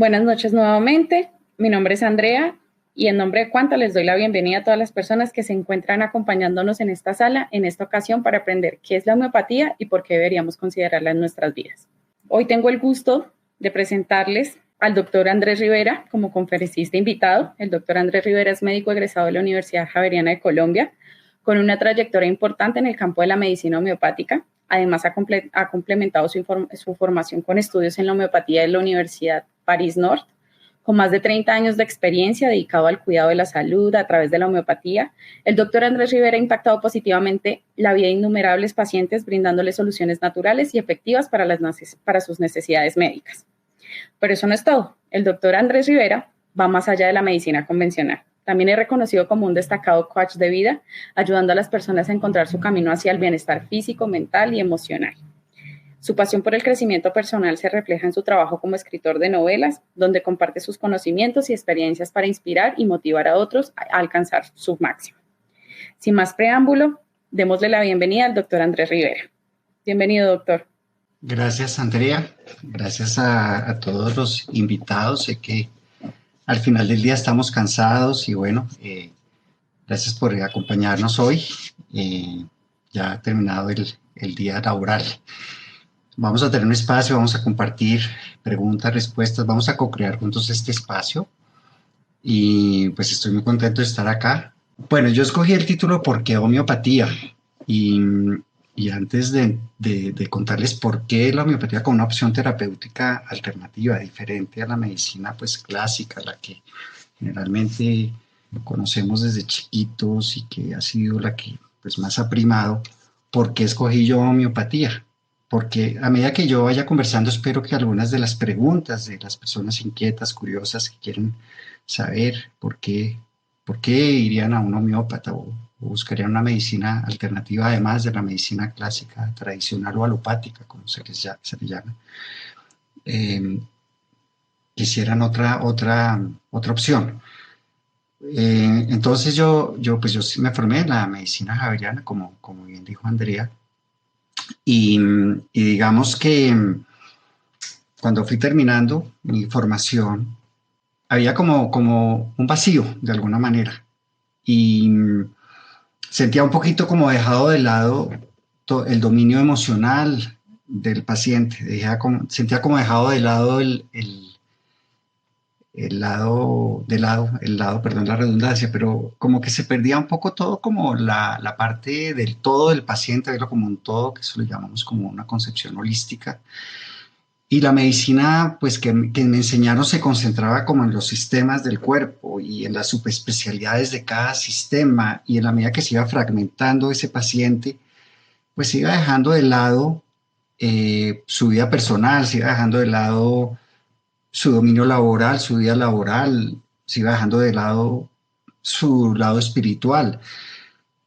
Buenas noches nuevamente, mi nombre es Andrea y en nombre de Cuanta les doy la bienvenida a todas las personas que se encuentran acompañándonos en esta sala en esta ocasión para aprender qué es la homeopatía y por qué deberíamos considerarla en nuestras vidas. Hoy tengo el gusto de presentarles al doctor Andrés Rivera como conferencista invitado. El doctor Andrés Rivera es médico egresado de la Universidad Javeriana de Colombia con una trayectoria importante en el campo de la medicina homeopática. Además, ha complementado su formación con estudios en la homeopatía de la Universidad París-Nord, con más de 30 años de experiencia dedicado al cuidado de la salud a través de la homeopatía. El doctor Andrés Rivera ha impactado positivamente la vida de innumerables pacientes, brindándoles soluciones naturales y efectivas para sus necesidades médicas. Pero eso no es todo. El doctor Andrés Rivera va más allá de la medicina convencional. También es reconocido como un destacado coach de vida, ayudando a las personas a encontrar su camino hacia el bienestar físico, mental y emocional. Su pasión por el crecimiento personal se refleja en su trabajo como escritor de novelas, donde comparte sus conocimientos y experiencias para inspirar y motivar a otros a alcanzar su máximo. Sin más preámbulo, démosle la bienvenida al doctor Andrés Rivera. Bienvenido, doctor. Gracias, Andrea. Gracias a todos los invitados. Sé que al final del día estamos cansados y bueno, gracias por acompañarnos hoy. Ya ha terminado el día laboral. Vamos a tener un espacio, vamos a compartir preguntas, respuestas, vamos a co-crear juntos este espacio y pues estoy muy contento de estar acá. Bueno, yo escogí el título ¿Por qué homeopatía? Y antes de contarles por qué la homeopatía como una opción terapéutica alternativa, diferente a la medicina pues clásica, la que generalmente conocemos desde chiquitos y que ha sido la que pues más ha primado, ¿por qué escogí yo homeopatía? Porque a medida que yo vaya conversando espero que algunas de las preguntas de las personas inquietas, curiosas, que quieren saber por qué irían a un homeópata o buscarían una medicina alternativa además de la medicina clásica, tradicional o alopática, como se le llama, quisieran otra opción. Entonces yo sí me formé en la medicina javeriana, como bien dijo Andrea, y digamos que cuando fui terminando mi formación, había como un vacío de alguna manera, y sentía un poquito como dejado de lado el dominio emocional del paciente, sentía como dejado de lado perdón la redundancia, pero como que se perdía un poco todo, como la parte del todo del paciente, verlo como un todo, que eso lo llamamos como una concepción holística. Y la medicina, pues que me enseñaron se concentraba como en los sistemas del cuerpo y en las subespecialidades de cada sistema, y en la medida que se iba fragmentando ese paciente, pues se iba dejando de lado su vida personal, se iba dejando de lado su dominio laboral, su vida laboral, se iba dejando de lado su lado espiritual.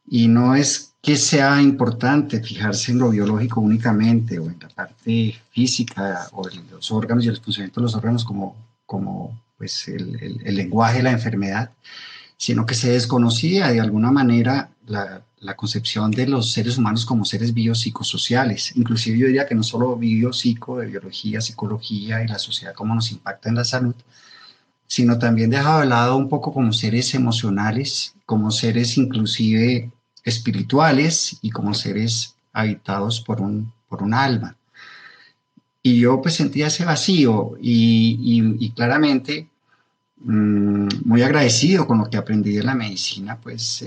Y no es que sea importante fijarse en lo biológico únicamente o en la parte física o en los órganos y el funcionamiento de los órganos como pues el lenguaje de la enfermedad, sino que se desconocía de alguna manera la concepción de los seres humanos como seres biopsicosociales. Inclusive yo diría que no solo biopsico, de biología, psicología y la sociedad cómo nos impacta en la salud, sino también dejado de lado un poco como seres emocionales, como seres inclusive espirituales y como seres habitados por un alma. Y yo pues sentía ese vacío y claramente muy agradecido con lo que aprendí de la medicina pues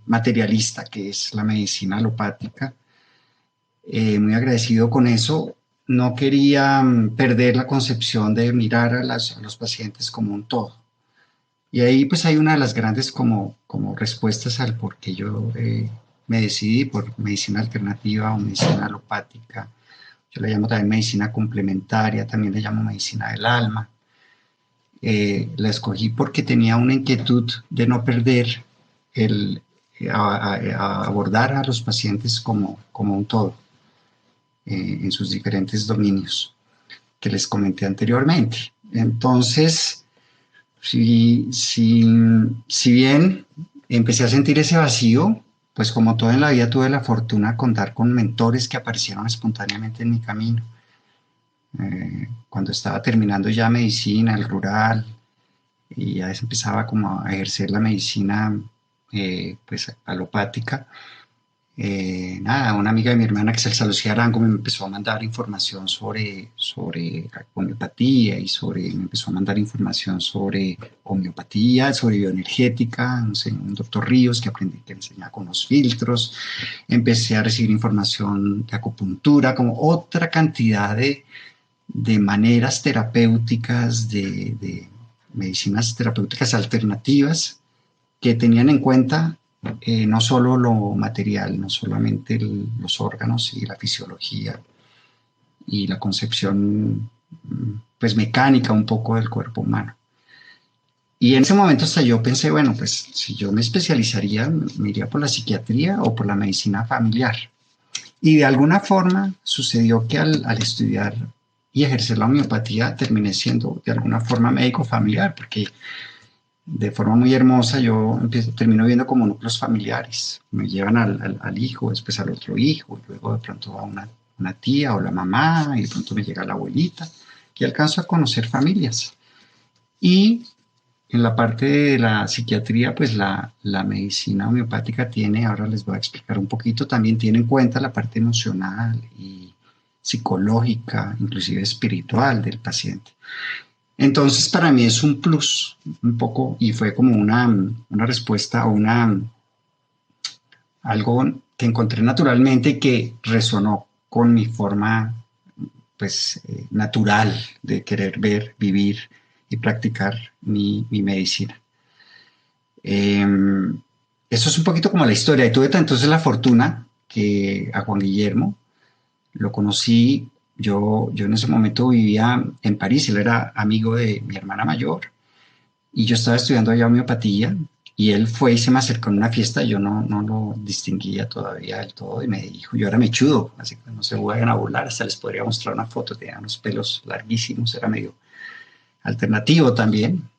materialista, que es la medicina alopática, muy agradecido con eso. No quería perder la concepción de mirar a los pacientes como un todo. Y ahí pues hay una de las grandes como respuestas al por qué yo me decidí por medicina alternativa o medicina alopática. Yo la llamo también medicina complementaria, también le llamo medicina del alma. La escogí porque tenía una inquietud de no perder a abordar a los pacientes como un todo, en sus diferentes dominios que les comenté anteriormente. Entonces, si bien empecé a sentir ese vacío, pues como todo en la vida tuve la fortuna de contar con mentores que aparecieron espontáneamente en mi camino. Cuando estaba terminando ya medicina, el rural, y ya empezaba como a ejercer la medicina pues alopática. Nada, una amiga de mi hermana, que es Elsa Lucía Arango, me empezó a mandar información sobre homeopatía y me empezó a mandar información sobre homeopatía, sobre bioenergética, no sé, un doctor Ríos que aprendí que enseñaba con los filtros. Empecé a recibir información de acupuntura, como otra cantidad de maneras terapéuticas, de medicinas terapéuticas alternativas que tenían en cuenta no solo lo material, no solamente los órganos y la fisiología y la concepción pues mecánica un poco del cuerpo humano. Y en ese momento hasta yo pensé, bueno, pues si yo me especializaría, me iría por la psiquiatría o por la medicina familiar. Y de alguna forma sucedió que al estudiar y ejercer la homeopatía terminé siendo de alguna forma médico familiar, porque de forma muy hermosa yo termino viendo como núcleos familiares. Me llevan al hijo, después al otro hijo, y luego de pronto a una tía o la mamá, y de pronto me llega la abuelita, y alcanzo a conocer familias. Y en la parte de la psiquiatría, pues la medicina homeopática tiene, ahora les voy a explicar un poquito, también tiene en cuenta la parte emocional y psicológica, inclusive espiritual del paciente. Entonces, para mí es un plus, un poco, y fue como una respuesta o algo que encontré naturalmente y que resonó con mi forma, pues, natural de querer ver, vivir y practicar mi medicina. Eh, Eso es un poquito como la historia. Y tuve entonces la fortuna que a Juan Guillermo lo conocí. Yo en ese momento vivía en París, él era amigo de mi hermana mayor y yo estaba estudiando allá homeopatía y él fue y se me acercó en una fiesta, yo no lo distinguía todavía del todo y me dijo, yo era mechudo, así que no se vayan a burlar, hasta les podría mostrar una foto, tenía unos pelos larguísimos, era medio alternativo también,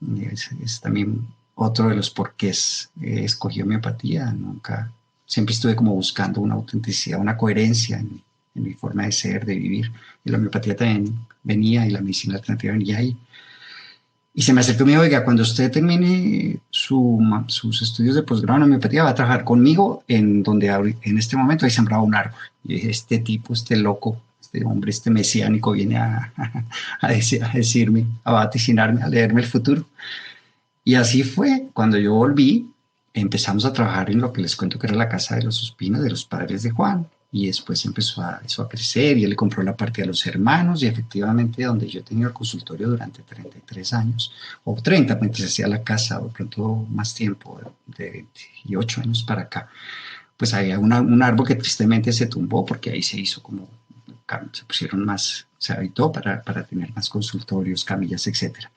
es también otro de los porqués escogí homeopatía, nunca, siempre estuve como buscando una autenticidad, una coherencia en mi forma de ser, de vivir, y la homeopatía también venía y la medicina alternativa venía ahí. Y se me acercó y me dijo, oiga, cuando usted termine sus estudios de posgrado en homeopatía, va a trabajar conmigo en donde en este momento hay sembrado un árbol. Y dije, este tipo, este loco, este hombre, este mesiánico viene a decirme, a vaticinarme, a leerme el futuro. Y así fue, cuando yo volví, empezamos a trabajar en lo que les cuento que era la Casa de los Ospinos de los padres de Juan. Y después empezó a crecer y él le compró la parte a los hermanos y efectivamente donde yo he tenido el consultorio durante 33 años, o 30 mientras hacía la casa, o pronto más tiempo, de 28 años para acá, pues había un árbol que tristemente se tumbó porque ahí se hizo como, se pusieron más, se habitó para tener más consultorios, camillas, etcétera.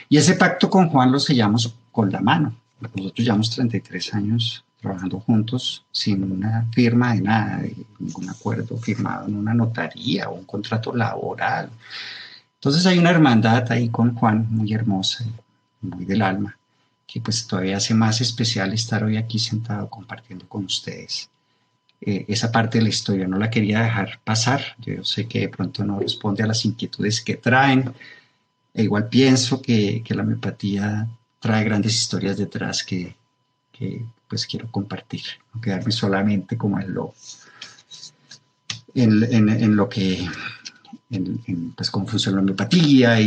Y ese pacto con Juan lo sellamos con la mano. Nosotros llevamos 33 años trabajando juntos sin una firma de nada, de ningún acuerdo firmado en una notaría o un contrato laboral. Entonces hay una hermandad ahí con Juan muy hermosa y muy del alma, que pues todavía hace más especial estar hoy aquí sentado compartiendo con ustedes. Esa parte de la historia no la quería dejar pasar. Yo sé que de pronto no responde a las inquietudes que traen. E igual pienso que la homeopatía trae grandes historias detrás que pues quiero compartir, no quedarme solamente como en lo que, pues cómo funciona la homeopatía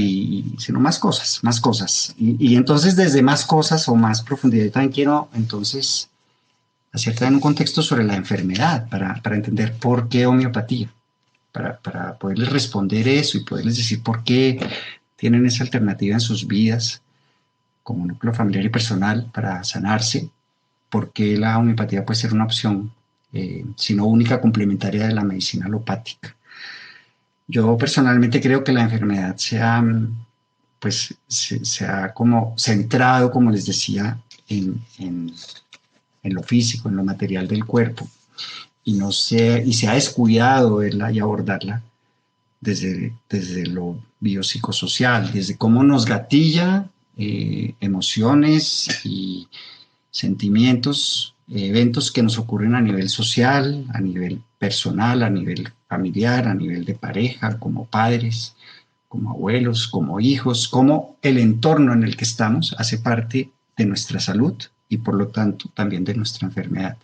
sino más cosas, más cosas. Y entonces desde más cosas o más profundidad también quiero entonces hacer también un contexto sobre la enfermedad para entender por qué homeopatía, para poderles responder eso y poderles decir por qué tienen esa alternativa en sus vidas como núcleo familiar y personal para sanarse, por qué la homeopatía puede ser una opción, sino única complementaria de la medicina alopática. Yo personalmente creo que la enfermedad pues, se ha como centrado, como les decía, en lo físico, en lo material del cuerpo, y se ha descuidado verla y abordarla desde lo biopsicosocial, desde cómo nos gatilla emociones y sentimientos, eventos que nos ocurren a nivel social, a nivel personal, a nivel familiar, a nivel de pareja, como padres, como abuelos, como hijos, como el entorno en el que estamos hace parte de nuestra salud y por lo tanto también de nuestra enfermedad.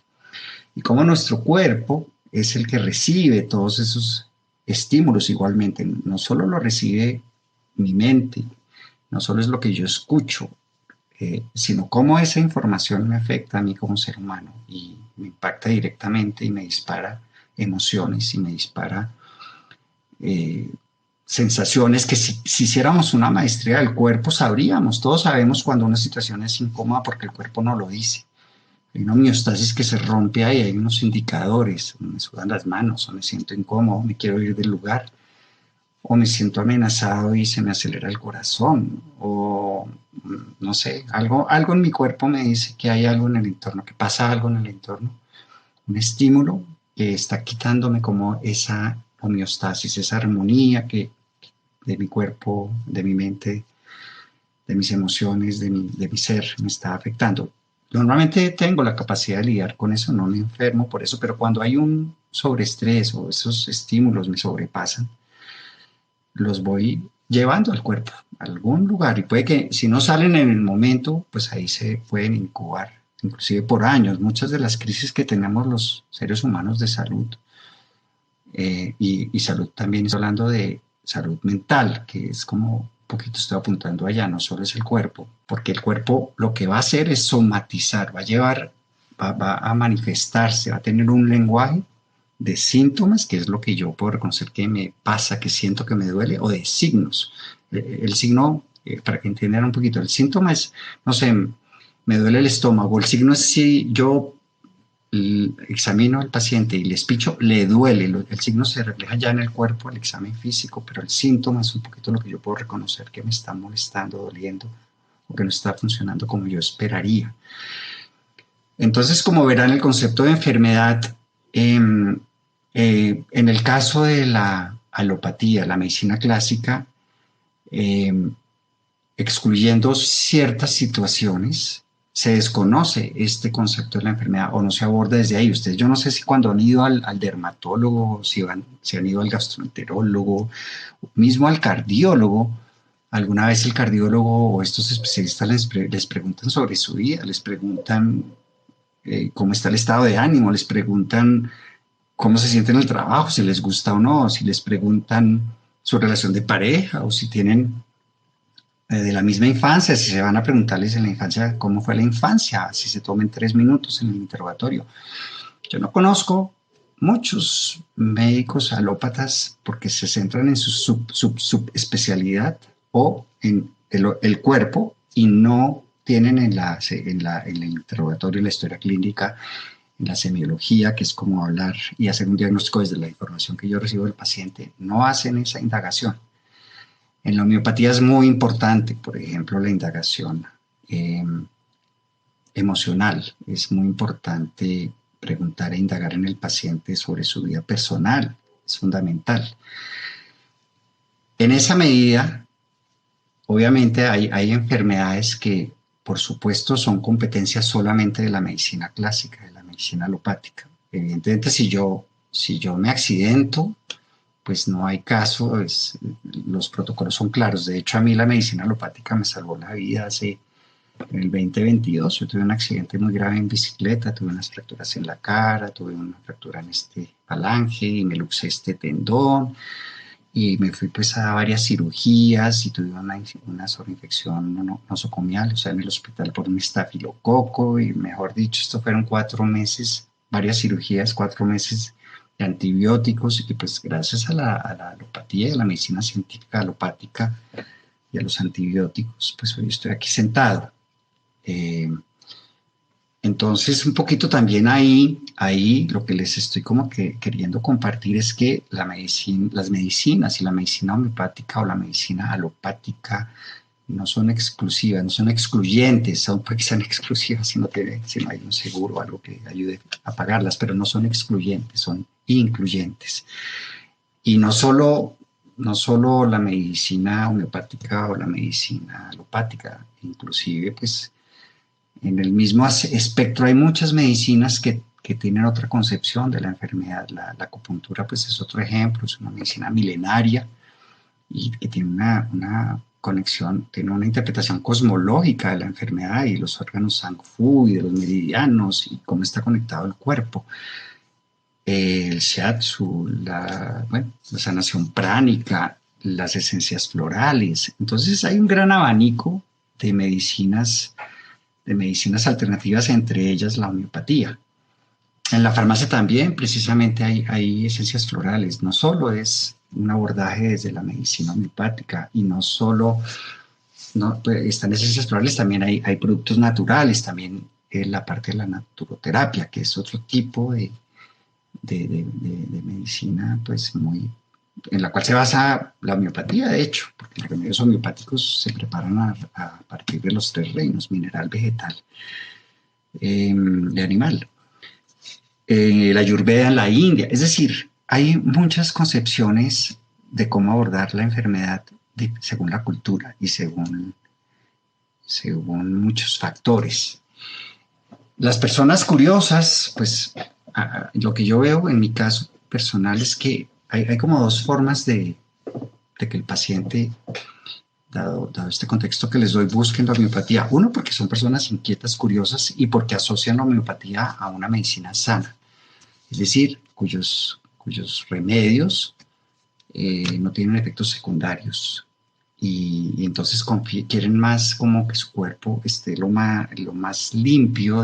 Y como nuestro cuerpo es el que recibe todos esos estímulos igualmente, no solo lo recibe mi mente, no solo es lo que yo escucho, sino cómo esa información me afecta a mí como ser humano y me impacta directamente y me dispara emociones y me dispara eh, sensaciones que si hiciéramos una maestría del cuerpo sabríamos, todos sabemos cuando una situación es incómoda porque el cuerpo no lo dice. Hay una homeostasis que se rompe ahí, hay unos indicadores, me sudan las manos, o me siento incómodo, me quiero ir del lugar, o me siento amenazado y se me acelera el corazón, o no sé, algo en mi cuerpo me dice que hay algo en el entorno, que pasa algo en el entorno, un estímulo que está quitándome como esa homeostasis, esa armonía que de mi cuerpo, de mi mente, de mis emociones, de mi ser, me está afectando. Normalmente tengo la capacidad de lidiar con eso, no me enfermo por eso, pero cuando hay un sobreestrés o esos estímulos me sobrepasan, los voy llevando al cuerpo, a algún lugar, y puede que si no salen en el momento, pues ahí se pueden incubar, inclusive por años. Muchas de las crisis que tenemos los seres humanos de salud, y salud también, estoy hablando de salud mental, que es como un poquito estoy apuntando allá, no solo es el cuerpo, porque el cuerpo lo que va a hacer es somatizar, va a manifestarse, va a tener un lenguaje de síntomas, que es lo que yo puedo reconocer que me pasa, que siento que me duele, o de signos. El signo, para que entiendan un poquito, el síntoma es, no sé, me duele el estómago, el signo es si yo examino al paciente y le espicho, le duele, el signo se refleja ya en el cuerpo, el examen físico, pero el síntoma es un poquito lo que yo puedo reconocer que me está molestando, doliendo, o que no está funcionando como yo esperaría. Entonces, como verán, el concepto de enfermedad, en el caso de la alopatía, la medicina clásica, eh, excluyendo ciertas situaciones, se desconoce este concepto de la enfermedad o no se aborda desde ahí. Ustedes, yo no sé si cuando han ido al dermatólogo, si han ido al gastroenterólogo, mismo al cardiólogo, alguna vez el cardiólogo o estos especialistas les preguntan sobre su vida, les preguntan cómo está el estado de ánimo, les preguntan cómo se sienten en el trabajo, si les gusta o no, si les preguntan su relación de pareja o si tienen de la misma infancia, si se van a preguntarles en la infancia cómo fue la infancia, si se tomen 3 minutos en el interrogatorio. Yo no conozco muchos médicos alópatas porque se centran en su subespecialidad o en el cuerpo y no tienen en el interrogatorio, en la historia clínica, en la semiología, que es como hablar y hacer un diagnóstico desde la información que yo recibo del paciente, no hacen esa indagación. En la homeopatía es muy importante, por ejemplo, la indagación eh, emocional. Es muy importante preguntar e indagar en el paciente sobre su vida personal. Es fundamental. En esa medida, obviamente hay enfermedades que, por supuesto, son competencias solamente de la medicina clásica, de la medicina alopática. Evidentemente, si yo me accidento, pues no hay caso, los protocolos son claros. De hecho, a mí la medicina alopática me salvó la vida en el 2022. Yo tuve un accidente muy grave en bicicleta, tuve unas fracturas en la cara, tuve una fractura en este falange y me luxé este tendón y me fui pues a varias cirugías y tuve una sobreinfección nosocomial, o sea, en el hospital por un estafilococo y mejor dicho, esto fueron 4 meses, varias cirugías, 4 meses de antibióticos y pues gracias a la alopatía y a la medicina científica alopática y a los antibióticos, pues hoy estoy aquí sentado. Entonces, un poquito también ahí lo que les estoy como que queriendo compartir es que las medicinas y la medicina homeopática o la medicina alopática no son exclusivas, no son excluyentes, son porque sean exclusivas si no hay un seguro o algo que ayude a pagarlas, pero no son excluyentes, son incluyentes. Y no solo la medicina homeopática o la medicina alopática, inclusive pues en el mismo espectro hay muchas medicinas que tienen otra concepción de la enfermedad. La acupuntura pues es otro ejemplo, es una medicina milenaria y que tiene una conexión, tiene una interpretación cosmológica de la enfermedad y los órganos Sang-Fu y de los meridianos y cómo está conectado el cuerpo. El shiatsu, bueno, la sanación pránica, las esencias florales. Entonces hay un gran abanico de medicinas alternativas, entre ellas la homeopatía. En la farmacia también precisamente hay esencias florales, no solo es un abordaje desde la medicina homeopática y no solo pues, están esencias florales, también hay productos naturales, también la parte de la naturoterapia, que es otro tipo de medicina, pues muy, en la cual se basa la homeopatía, de hecho, porque los remedios homeopáticos se preparan a partir de los tres reinos, mineral, vegetal y animal. La Ayurveda en la India, es decir, hay muchas concepciones de cómo abordar la enfermedad según la cultura y según muchos factores. Las personas curiosas, pues lo que yo veo en mi caso personal es que hay como dos formas de que el paciente, dado este contexto que les doy, busquen la homeopatía. Uno, porque son personas inquietas, curiosas y porque asocian la homeopatía a una medicina sana, es decir, cuyos remedios no tienen efectos secundarios y entonces quieren más como que su cuerpo esté lo más limpio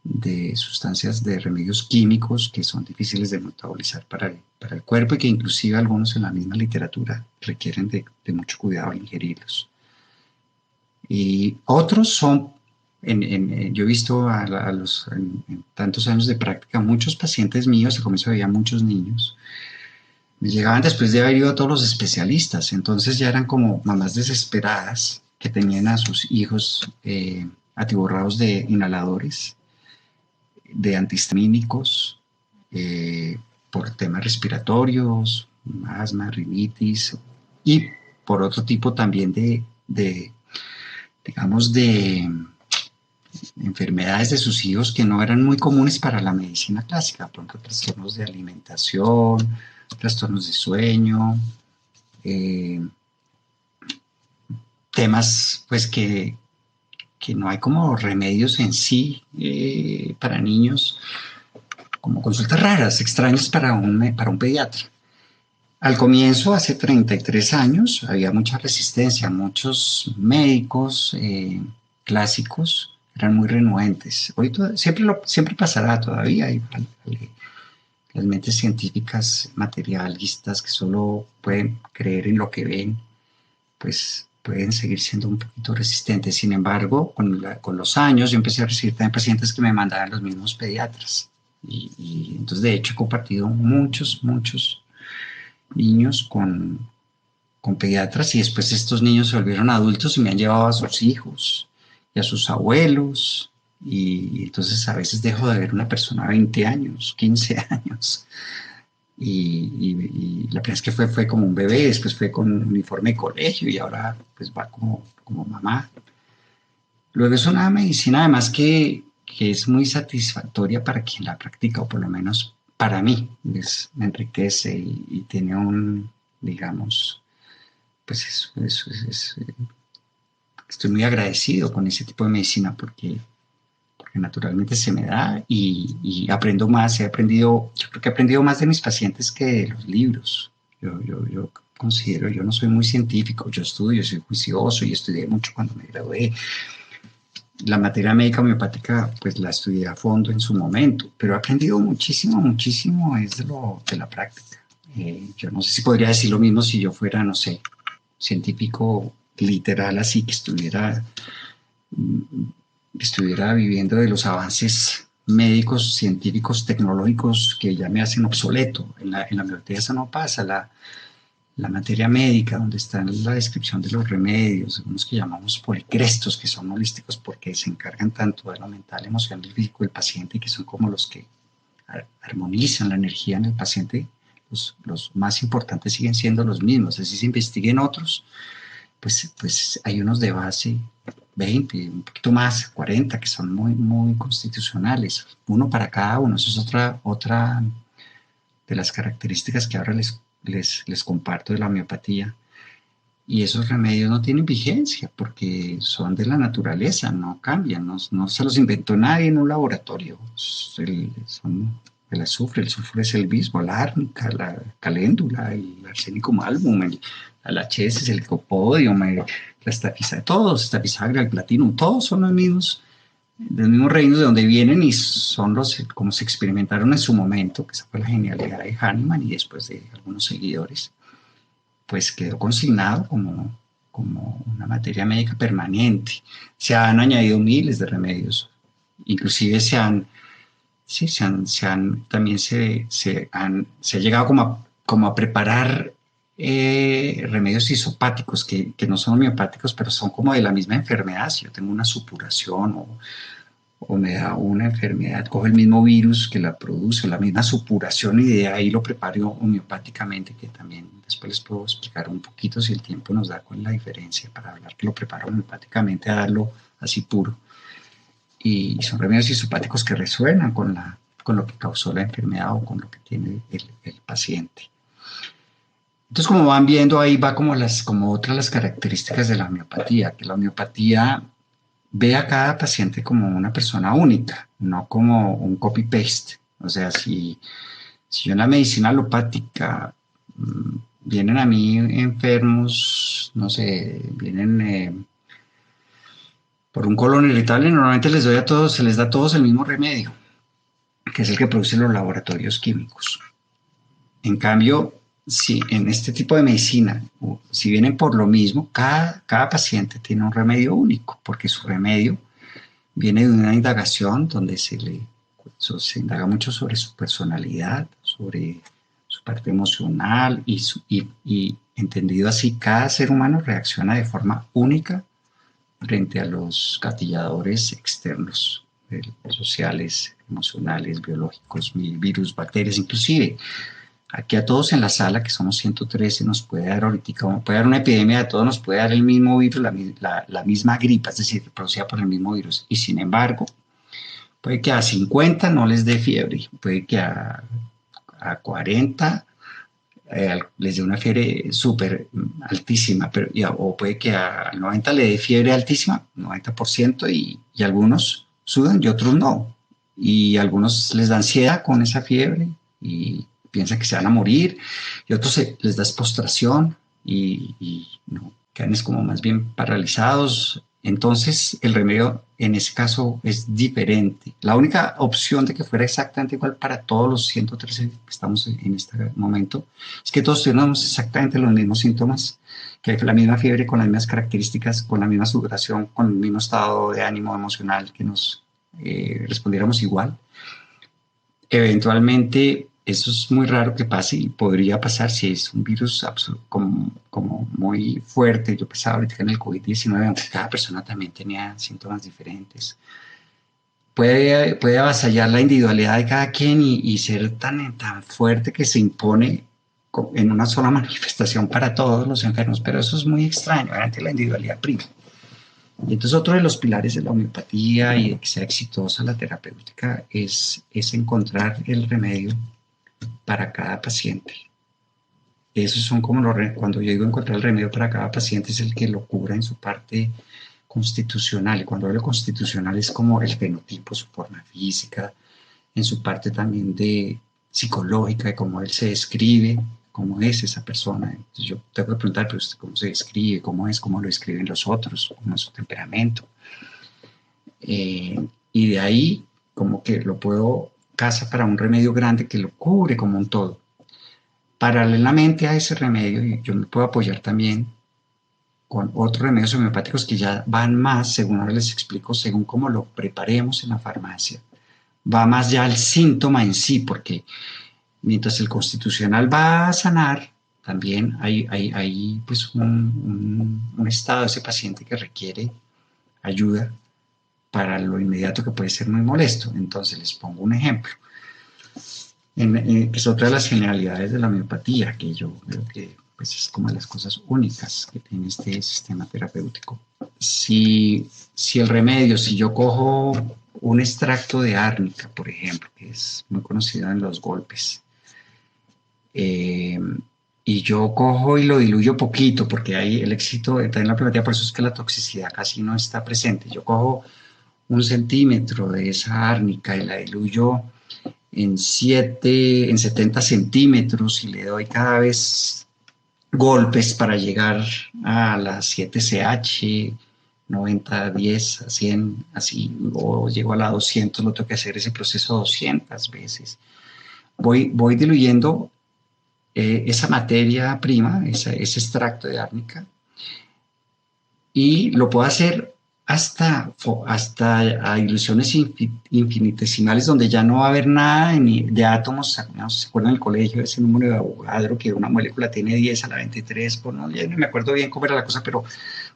de sustancias, de remedios químicos que son difíciles de metabolizar para el cuerpo y que inclusive algunos en la misma literatura requieren de mucho cuidado al ingerirlos. Y otros son, yo he visto en tantos años de práctica, muchos pacientes míos, al comienzo veía muchos niños, me llegaban después de haber ido a todos los especialistas, entonces ya eran como mamás desesperadas que tenían a sus hijos atiborrados de inhaladores, de antihistamínicos, por temas respiratorios, asma, rinitis, y por otro tipo también digamos, de enfermedades de sus hijos que no eran muy comunes para la medicina clásica, por ejemplo, trastornos de alimentación, trastornos de sueño, temas pues que no hay como remedios en sí para niños, como consultas raras, extrañas para un pediatra. Al comienzo, hace 33 años, había mucha resistencia, muchos médicos clásicos eran muy renuentes. Hoy siempre pasará todavía, hay las mentes científicas materialistas que solo pueden creer en lo que ven, pues pueden seguir siendo un poquito resistentes. Sin embargo, con los años yo empecé a recibir también pacientes que me mandaban los mismos pediatras. Y entonces, de hecho, he compartido muchos niños con pediatras y después estos niños se volvieron adultos y me han llevado a sus hijos y a sus abuelos. Y entonces a veces dejo de ver una persona a 20 años, 15 años. Y la primera vez que fue como un bebé, después fue con un uniforme de colegio y ahora pues va como mamá. Luego es una medicina además que es muy satisfactoria para quien la practica, o por lo menos para mí, me enriquece y tiene digamos, pues estoy muy agradecido con ese tipo de medicina porque naturalmente se me da y aprendo más, yo creo que he aprendido más de mis pacientes que de los libros. Yo considero, yo no soy muy científico, yo estudio, soy juicioso y estudié mucho cuando me gradué. La materia médica homeopática, pues la estudié a fondo en su momento, pero he aprendido muchísimo es de la práctica. Yo no sé si podría decir lo mismo si yo fuera, no sé, científico literal, así que estuviera viviendo de los avances médicos, científicos, tecnológicos que ya me hacen obsoleto. En la homeopatía eso no pasa. La materia médica, donde está la descripción de los remedios, unos que llamamos policrestos, que son holísticos porque se encargan tanto de lo mental, emocional y físico del paciente, que son como los que armonizan la energía en el paciente, los más importantes siguen siendo los mismos. Así se investiguen otros, pues hay unos de base 20, un poquito más, 40, que son muy constitucionales, uno para cada uno. Eso es otra de las características que ahora les les comparto de la homeopatía. Y esos remedios no tienen vigencia porque son de la naturaleza, no cambian, no se los inventó nadie en un laboratorio. Son el sulfuro es el mismo, la árnica, la caléndula, el arsénico album, el alachesis, el copodium, la estafisagra, todos, estafisagra, el platinum, todos son los mismos, del mismo reino de donde vienen y son los como se experimentaron en su momento, que esa fue la genialidad de Hahnemann y después de algunos seguidores, pues quedó consignado como una materia médica permanente. Se han añadido miles de remedios, inclusive también se ha llegado como a preparar remedios isopáticos que no son homeopáticos, pero son como de la misma enfermedad. Si yo tengo una supuración o me da una enfermedad, cojo el mismo virus que la produce, la misma supuración y de ahí lo preparo homeopáticamente, que también después les puedo explicar un poquito si el tiempo nos da con la diferencia para hablar que lo preparo homeopáticamente a darlo así puro. Y son remedios isopáticos que resuenan con lo que causó la enfermedad o con lo que tiene el paciente. Entonces, como van viendo, ahí va como otras las características de la homeopatía, que la homeopatía ve a cada paciente como una persona única, no como un copy-paste. O sea, si yo en la medicina alopática vienen a mí enfermos, no sé, vienen por un colon irritable, normalmente se les da a todos el mismo remedio, que es el que producen los laboratorios químicos. En cambio, si en este tipo de medicina, si vienen por lo mismo, cada paciente tiene un remedio único, porque su remedio viene de una indagación donde se indaga mucho sobre su personalidad, sobre su parte emocional y entendido así, cada ser humano reacciona de forma única frente a los gatilladores externos, sociales, emocionales, biológicos, virus, bacterias, inclusive. Aquí a todos en la sala, que somos 113, nos puede dar ahorita, puede dar una epidemia, a todos nos puede dar el mismo virus, la misma gripa, es decir, producida por el mismo virus. Y sin embargo, puede que a 50 no les dé fiebre, puede que a 40 les dé una fiebre súper altísima, o puede que a 90 le dé fiebre altísima, 90%, y algunos sudan y otros no. Y a algunos les da ansiedad con esa fiebre y piensan que se van a morir, y otros les da postración y no, quedan como más bien paralizados. Entonces el remedio en ese caso es diferente. La única opción de que fuera exactamente igual para todos los 113 que estamos en este momento es que todos tuviéramos exactamente los mismos síntomas, que la misma fiebre con las mismas características, con la misma sudoración, con el mismo estado de ánimo emocional, que nos respondiéramos igual. Eventualmente, eso es muy raro que pase y podría pasar si es un virus como muy fuerte. Yo pensaba ahorita en el COVID-19, aunque cada persona también tenía síntomas diferentes. Puede avasallar la individualidad de cada quien y ser tan fuerte que se impone en una sola manifestación para todos los enfermos, pero eso es muy extraño, realmente la individualidad prima. Y entonces otro de los pilares de la homeopatía y de que sea exitosa la terapéutica es encontrar el remedio para cada paciente. Esos son como cuando yo digo encontrar el remedio para cada paciente, es el que lo cubra en su parte constitucional. Y cuando hablo constitucional es como el fenotipo, su forma física, en su parte también de psicológica, de cómo él se describe, cómo es esa persona. Entonces yo tengo que preguntar, pero ¿cómo se describe? ¿Cómo es? ¿Cómo lo describen los otros? ¿Cómo es su temperamento? Y de ahí como que lo puedo casa para un remedio grande que lo cubre como un todo. Paralelamente a ese remedio, yo me puedo apoyar también con otros remedios homeopáticos que ya van más, según ahora les explico, según cómo lo preparemos en la farmacia. Va más ya al síntoma en sí, porque mientras el constitucional va a sanar, también hay pues un estado de ese paciente que requiere ayuda para lo inmediato, que puede ser muy molesto. Entonces les pongo un ejemplo, que es otra de las generalidades de la homeopatía, que yo creo que pues, es como de las cosas únicas que tiene este sistema terapéutico. Si el remedio, si yo cojo un extracto de árnica, por ejemplo, que es muy conocido en los golpes, y yo cojo y lo diluyo poquito, porque ahí el éxito está en la homeopatía, por eso es que la toxicidad casi no está presente. Yo cojo 1 centímetro de esa árnica y la diluyo en 70 centímetros y le doy cada vez golpes para llegar a las 7CH, 90, 10, a 100, así, o llego a la 200, lo tengo que hacer ese proceso 200 veces. Voy diluyendo esa materia prima, ese extracto de árnica, y lo puedo hacer hasta a ilusiones infinitesimales donde ya no va a haber nada de átomos. No sé si se acuerdan del colegio, ese número de Avogadro, que una molécula tiene 10 a la 23, pues no, ya no me acuerdo bien cómo era la cosa, pero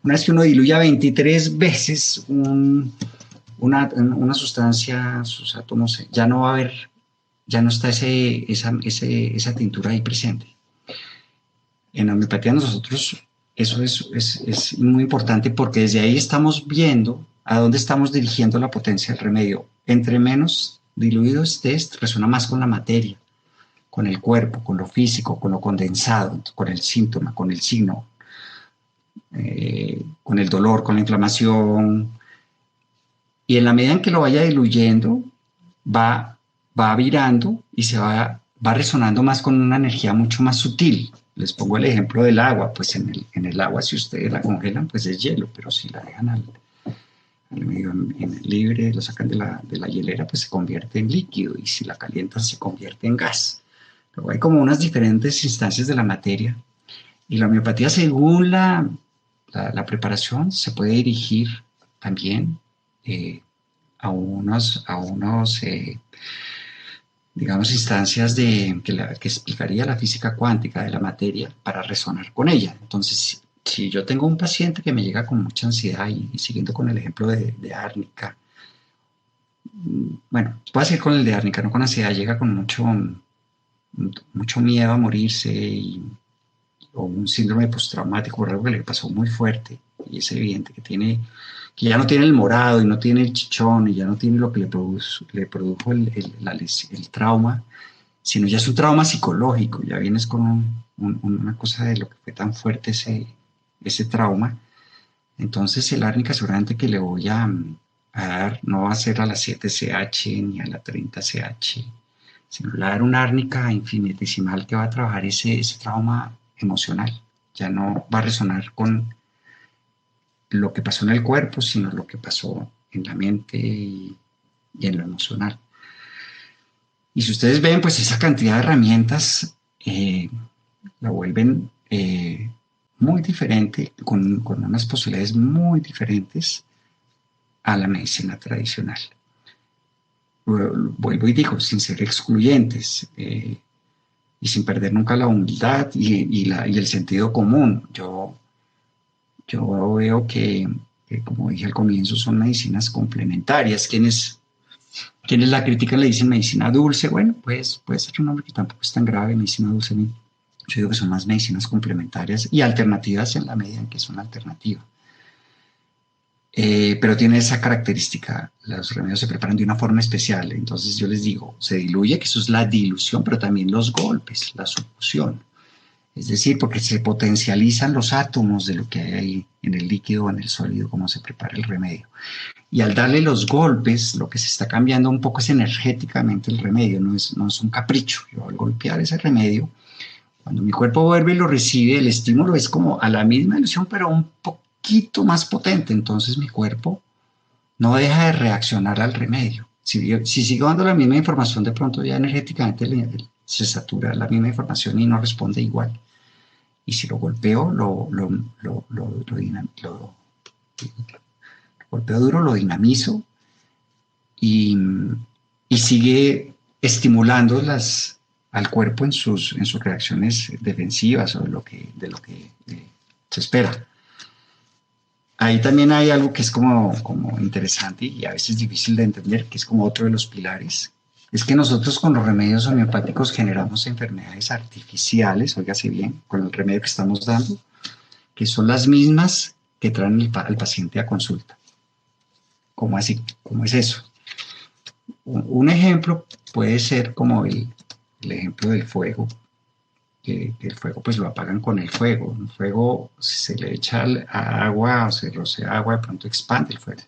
una vez que uno diluye 23 veces una sustancia, sus átomos, ya no va a haber, ya no está esa tintura ahí presente. En la homeopatía nosotros, eso es muy importante porque desde ahí estamos viendo a dónde estamos dirigiendo la potencia del remedio. Entre menos diluido estés, resuena más con la materia, con el cuerpo, con lo físico, con lo condensado, con el síntoma, con el signo, con el dolor, con la inflamación. Y en la medida en que lo vaya diluyendo, va virando y va resonando más con una energía mucho más sutil. Les pongo el ejemplo del agua, pues en el agua si ustedes la congelan, pues es hielo, pero si la dejan al medio en el libre, lo sacan de la hielera, pues se convierte en líquido, y si la calientan se convierte en gas. Luego hay como unas diferentes instancias de la materia, y la homeopatía, según la preparación, se puede dirigir también a unos digamos, instancias que explicaría la física cuántica de la materia para resonar con ella. Entonces, si yo tengo un paciente que me llega con mucha ansiedad y siguiendo con el ejemplo de árnica, bueno, puedo seguir con el de árnica, no con ansiedad, llega con mucho miedo a morirse o un síndrome postraumático por algo que le pasó muy fuerte, y es evidente que ya no tiene el morado y no tiene el chichón y ya no tiene lo que le produjo el trauma, sino ya es un trauma psicológico, ya vienes con una cosa de lo que fue tan fuerte ese trauma. Entonces el árnica seguramente que le voy a dar no va a ser a la 7CH ni a la 30CH, sino le va a dar una árnica infinitesimal que va a trabajar ese trauma emocional. Ya no va a resonar con lo que pasó en el cuerpo, sino lo que pasó en la mente y en lo emocional. Y si ustedes ven, pues esa cantidad de herramientas la vuelven muy diferente, con unas posibilidades muy diferentes a la medicina tradicional. Vuelvo y digo, sin ser excluyentes y sin perder nunca la humildad y el sentido común. Yo veo que, como dije al comienzo, son medicinas complementarias. Quienes la critican le dicen medicina dulce. Bueno, pues puede ser un nombre que tampoco es tan grave, medicina dulce. Yo digo que son más medicinas complementarias y alternativas en la medida en que son alternativas. Pero tiene esa característica, los remedios se preparan de una forma especial. Entonces yo les digo, se diluye, que eso es la dilución, pero también los golpes, la succión. Es decir, porque se potencializan los átomos de lo que hay ahí en el líquido o en el sólido, como se prepara el remedio. Y al darle los golpes, lo que se está cambiando un poco es energéticamente el remedio, no es un capricho. Yo al golpear ese remedio, cuando mi cuerpo vuelve y lo recibe, el estímulo es como a la misma ilusión, pero un poquito más potente. Entonces mi cuerpo no deja de reaccionar al remedio. Si sigo dando la misma información, de pronto ya energéticamente se satura la misma información y no responde igual. Y si lo golpeo, lo golpeo duro, lo dinamizo y, y sigue estimulando al cuerpo en sus reacciones defensivas o de lo que se espera. Ahí también hay algo que es como interesante y a veces difícil de entender, que es como otro de los pilares. Es que nosotros con los remedios homeopáticos generamos enfermedades artificiales, óigase bien, con el remedio que estamos dando, que son las mismas que traen al paciente a consulta. ¿Cómo así? ¿Cómo es eso? Un ejemplo puede ser como el ejemplo del fuego. que el fuego pues lo apagan con el fuego. Un fuego, si se le echa agua o se rocea agua, de pronto expande el fuego.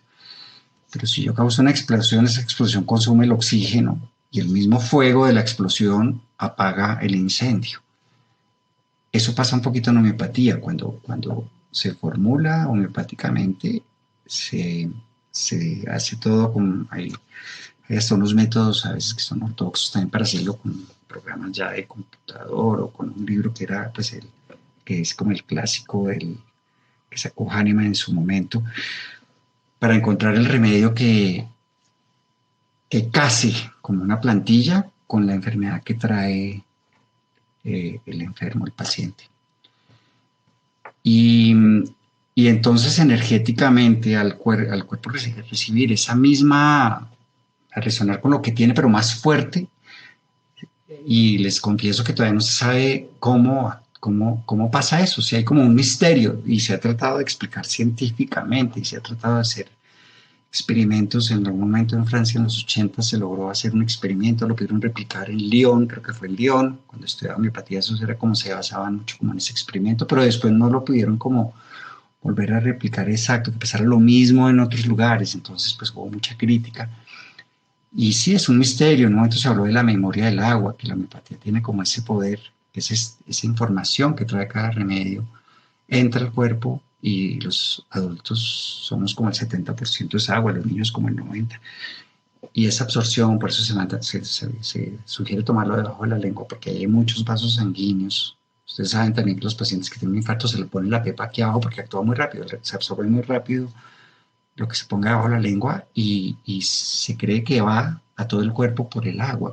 Pero si yo causo una explosión, esa explosión consume el oxígeno y el mismo fuego de la explosión apaga el incendio. Eso pasa un poquito en homeopatía, cuando se formula homeopáticamente, se hace todo con... Hay hasta unos métodos a veces que son ortodoxos también para hacerlo con programas ya de computador o con un libro que era pues que es como el clásico que sacó Hahnemann en su momento, para encontrar el remedio que case como una plantilla con la enfermedad que trae el enfermo, el paciente. Y, y entonces energéticamente al cuerpo recibir esa misma, a resonar con lo que tiene, pero más fuerte, y les confieso que todavía no se sabe cómo pasa eso, si hay como un misterio, y se ha tratado de explicar científicamente, y se ha tratado de hacer experimentos. En algún momento en Francia en los 80 se logró hacer un experimento, lo pudieron replicar en Lyon, creo que fue en Lyon, cuando estudiaba homeopatía, eso era como se basaban mucho como en ese experimento, pero después no lo pudieron como volver a replicar exacto, que pasara lo mismo en otros lugares, entonces pues hubo mucha crítica. Y sí, es un misterio. En un momento se habló de la memoria del agua, que la homeopatía tiene como ese poder, esa información que trae cada remedio, entra al cuerpo y los adultos somos como el 70% es agua, los niños como el 90%. Y esa absorción, por eso se sugiere tomarlo debajo de la lengua, porque hay muchos vasos sanguíneos. Ustedes saben también que los pacientes que tienen un infarto se le ponen la pepa aquí abajo porque actúa muy rápido, se absorbe muy rápido lo que se ponga debajo de la lengua y se cree que va a todo el cuerpo por el agua,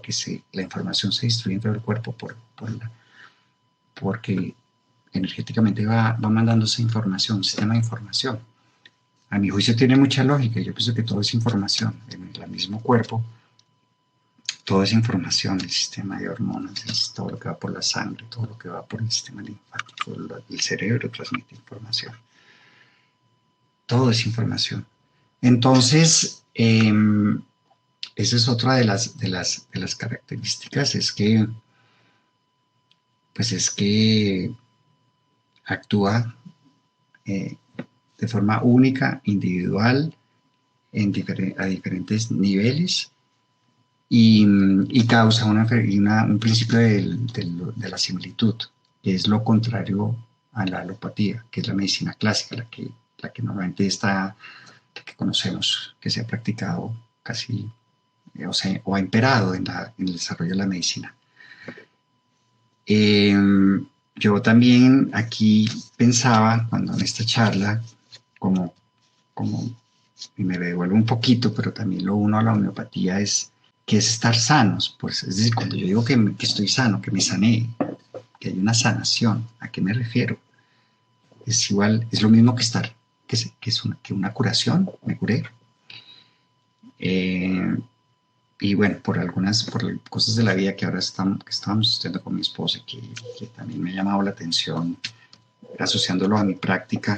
la información se distribuye en todo el cuerpo porque energéticamente va mandando esa información, un sistema de información. A mi juicio tiene mucha lógica, yo pienso que todo es información, en el mismo cuerpo, todo es información, el sistema de hormonas, todo lo que va por la sangre, todo lo que va por el sistema linfático, el cerebro transmite información, todo es información. Entonces, esa es otra de las características, es que actúa de forma única, individual, a diferentes niveles y causa un principio de la similitud, que es lo contrario a la alopatía, que es la medicina clásica, la que normalmente está, la que conocemos, que se ha practicado casi, o ha imperado en el desarrollo de la medicina. Yo también aquí pensaba, cuando en esta charla, como y me devuelvo un poquito, pero también lo uno a la homeopatía que es estar sanos. Pues, es decir, cuando yo digo que estoy sano, que me sané, que hay una sanación, ¿a qué me refiero? Es igual, es lo mismo que estar, que una curación, me curé. Y bueno, por cosas de la vida que ahora estábamos estudiando con mi esposa, que también me ha llamado la atención, asociándolo a mi práctica,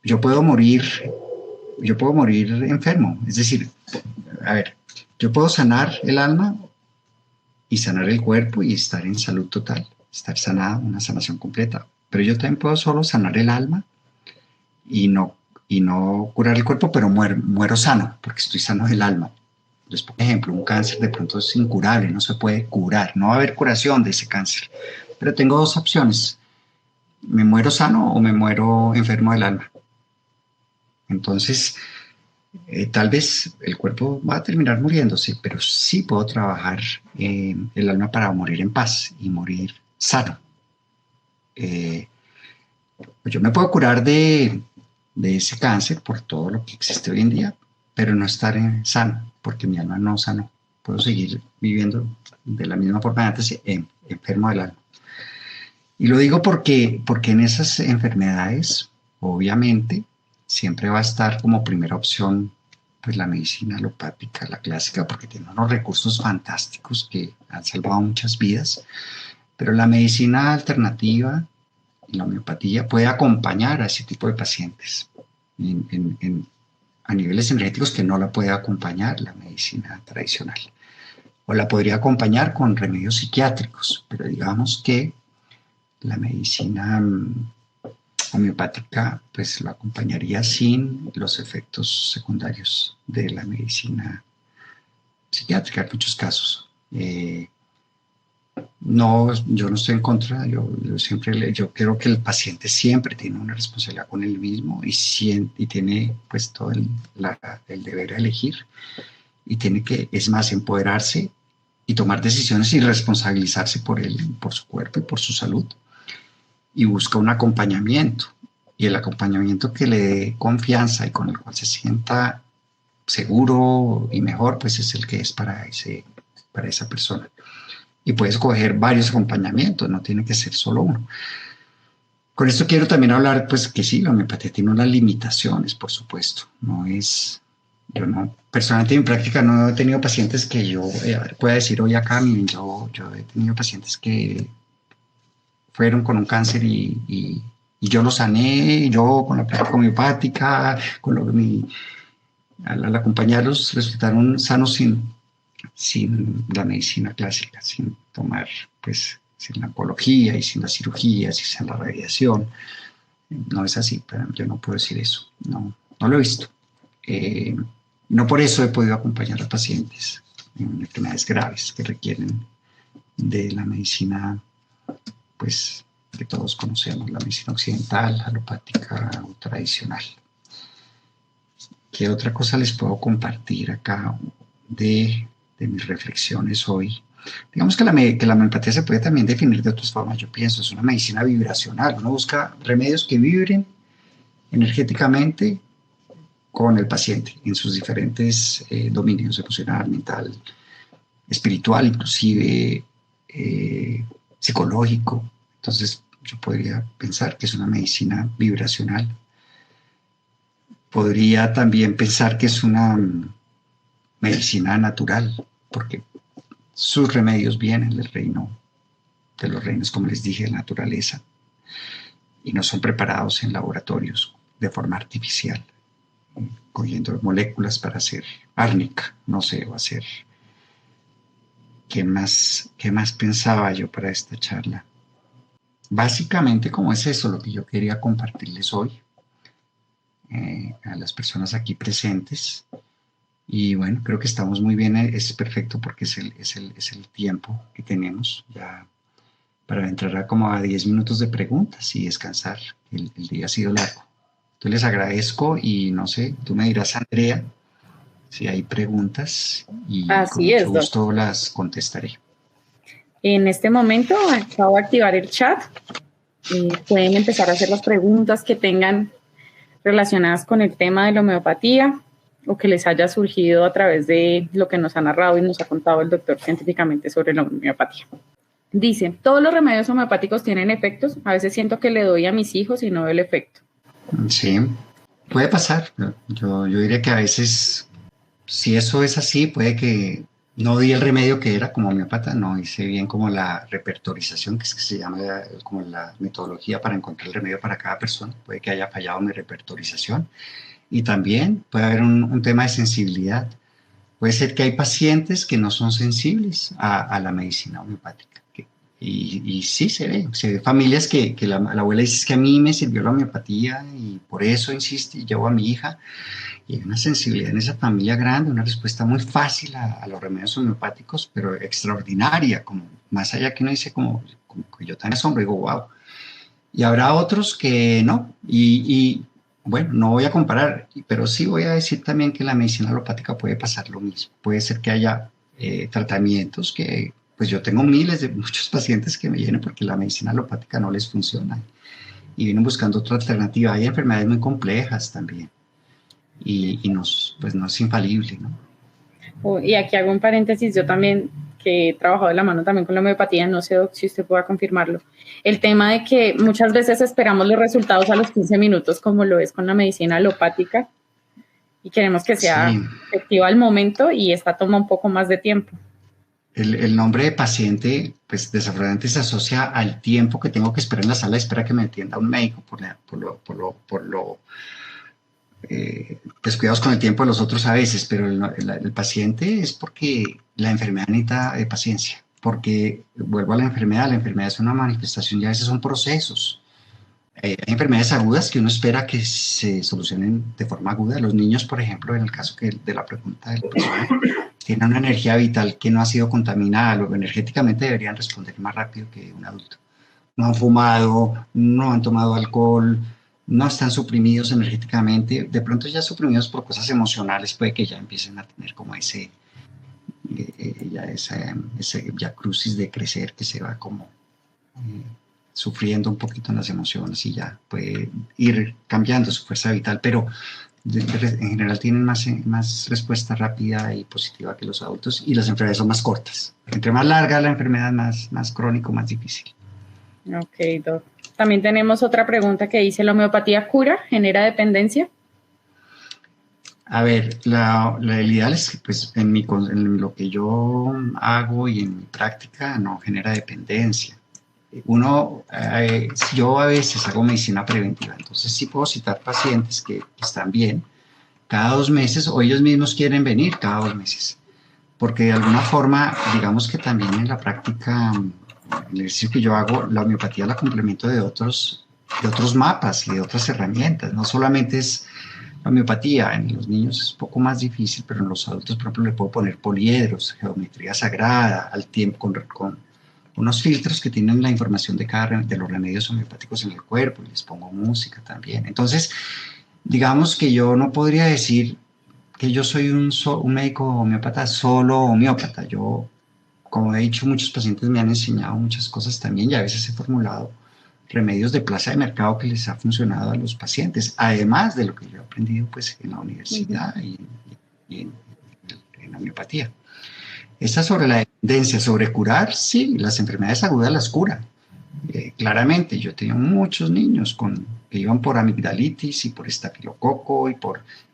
yo puedo morir enfermo. Es decir, a ver, yo puedo sanar el alma y sanar el cuerpo y estar en salud total, estar sanado, una sanación completa. Pero yo también puedo solo sanar el alma y no curar el cuerpo, pero muero sano, porque estoy sano del alma. Entonces, por ejemplo, un cáncer de pronto es incurable, no se puede curar, no va a haber curación de ese cáncer. Pero tengo dos opciones: me muero sano o me muero enfermo del alma. Entonces, tal vez el cuerpo va a terminar muriéndose, pero sí puedo trabajar el alma para morir en paz y morir sano. Yo me puedo curar de ese cáncer por todo lo que existe hoy en día, pero no estar sano, porque mi alma no sanó. Puedo seguir viviendo de la misma forma de antes, enfermo del alma. Y lo digo porque en esas enfermedades, obviamente, siempre va a estar como primera opción pues la medicina alopática, la clásica, porque tiene unos recursos fantásticos que han salvado muchas vidas, pero la medicina alternativa y la homeopatía puede acompañar a ese tipo de pacientes a niveles energéticos que no la puede acompañar la medicina tradicional. o la podría acompañar con remedios psiquiátricos, pero digamos que la medicina homeopática pues lo acompañaría sin los efectos secundarios de la medicina psiquiátrica en muchos casos. No, yo no estoy en contra, yo creo que el paciente siempre tiene una responsabilidad con él mismo y tiene pues todo el deber de elegir y tiene que, es más, empoderarse y tomar decisiones y responsabilizarse por él, por su cuerpo y por su salud. Y busca un acompañamiento y el acompañamiento que le dé confianza y con el cual se sienta seguro y mejor, pues es el que es para esa persona. Y puedes escoger varios acompañamientos, no tiene que ser solo uno. Con esto quiero también hablar, pues que sí, la homeopatía tiene unas limitaciones, por supuesto. Yo no, personalmente en mi práctica no he tenido pacientes que yo pueda decir hoy acá, miren, yo he tenido pacientes que fueron con un cáncer y yo lo sané, yo con la práctica homeopática, al acompañarlos resultaron sanos sin la medicina clásica, sin tomar, pues, sin la oncología y sin las cirugías y sin la radiación. No es así, pero yo no puedo decir eso, no lo he visto. No por eso he podido acompañar a pacientes en enfermedades graves que requieren de la medicina, pues, que todos conocemos, la medicina occidental, alopática o tradicional. ¿Qué otra cosa les puedo compartir acá de mis reflexiones hoy? Digamos que la homeopatía se puede también definir de otras formas, yo pienso, es una medicina vibracional, uno busca remedios que vibren energéticamente con el paciente en sus diferentes dominios, emocional, mental, espiritual, inclusive psicológico. Entonces yo podría pensar que es una medicina vibracional. Podría también pensar que es una medicina natural, porque sus remedios vienen del reino, de los reinos, como les dije, de la naturaleza, y no son preparados en laboratorios de forma artificial, cogiendo moléculas para hacer árnica, no sé, o hacer... ¿Qué más pensaba yo para esta charla? Básicamente, como es eso lo que yo quería compartirles hoy a las personas aquí presentes. Y bueno, creo que estamos muy bien, es perfecto porque es el tiempo que tenemos ya para entrar como a 10 minutos de preguntas y descansar. El día ha sido largo. Entonces les agradezco y no sé, tú me dirás, Andrea, si hay preguntas y con Así mucho es, gusto las contestaré. En este momento acabo de activar el chat. Pueden empezar a hacer las preguntas que tengan relacionadas con el tema de la homeopatía o que les haya surgido a través de lo que nos ha narrado y nos ha contado el doctor científicamente sobre la homeopatía. Dice, ¿todos los remedios homeopáticos tienen efectos? A veces siento que le doy a mis hijos y no veo el efecto. Sí, puede pasar. Yo diría que a veces, si eso es así, puede que no di el remedio que era como homeópata, no hice bien como la repertorización, que es que se llama como la metodología para encontrar el remedio para cada persona. Puede que haya fallado mi repertorización. Y también puede haber un tema de sensibilidad. Puede ser que hay pacientes que no son sensibles a la medicina homeopática. Y sí, se ve familias que la abuela dice es que a mí me sirvió la homeopatía y por eso insiste y llevo a mi hija. Y hay una sensibilidad en esa familia grande, una respuesta muy fácil a los remedios homeopáticos, pero extraordinaria, como más allá que uno dice como que yo también asombro, digo, wow. Y habrá otros que no, y bueno, no voy a comparar, pero sí voy a decir también que en la medicina alopática puede pasar lo mismo. Puede ser que haya tratamientos que, pues yo tengo muchos pacientes que me vienen porque la medicina alopática no les funciona y vienen buscando otra alternativa. Hay enfermedades muy complejas también y pues no es infalible, ¿no? Y aquí hago un paréntesis, yo también que he trabajado de la mano también con la homeopatía, no sé si usted pueda confirmarlo, el tema de que muchas veces esperamos los resultados a los 15 minutos como lo es con la medicina alopática y queremos que sea efectiva al momento y esta toma un poco más de tiempo. El nombre de paciente, pues desafortunadamente se asocia al tiempo que tengo que esperar en la sala de espera que me atienda un médico por lo descuidados con el tiempo de los otros a veces, pero el paciente es porque la enfermedad necesita paciencia, porque vuelvo a la enfermedad es una manifestación y a veces son procesos. Hay enfermedades agudas que uno espera que se solucionen de forma aguda. Los niños, por ejemplo, en el caso de la pregunta de la persona, tienen una energía vital que no ha sido contaminada, luego energéticamente deberían responder más rápido que un adulto. No han fumado, no han tomado alcohol, no están suprimidos energéticamente, de pronto ya suprimidos por cosas emocionales, puede que ya empiecen a tener como ese ya crucis de crecer que se va como eh, sufriendo un poquito en las emociones y ya puede ir cambiando su fuerza vital, pero en general tienen más respuesta rápida y positiva que los adultos y las enfermedades son más cortas. Entre más larga la enfermedad, más crónico, más difícil. Ok, doc. También tenemos otra pregunta que dice, ¿la homeopatía cura, genera dependencia? A ver, el ideal es que pues, en lo que yo hago y en mi práctica no genera dependencia. Yo a veces hago medicina preventiva, entonces sí puedo citar pacientes que están bien cada 2 meses o ellos mismos quieren venir cada 2 meses, porque de alguna forma, digamos que también en la práctica, en el ejercicio que yo hago, la homeopatía la complemento de otros mapas y de otras herramientas, no solamente es la homeopatía, en los niños es un poco más difícil, pero en los adultos, por ejemplo, le puedo poner poliedros, geometría sagrada, al tiempo, con unos filtros que tienen la información de los remedios homeopáticos en el cuerpo, y les pongo música también. Entonces, digamos que yo no podría decir que yo soy un médico homeópata solo homeópata. Yo, como he dicho, muchos pacientes me han enseñado muchas cosas también y a veces he formulado remedios de plaza de mercado que les ha funcionado a los pacientes, además de lo que yo he aprendido pues, en la universidad y en la homeopatía. Esta sobre la dependencia, sobre curar, sí, las enfermedades agudas las cura. Claramente, yo tenía muchos niños que iban por amigdalitis y por estafilococo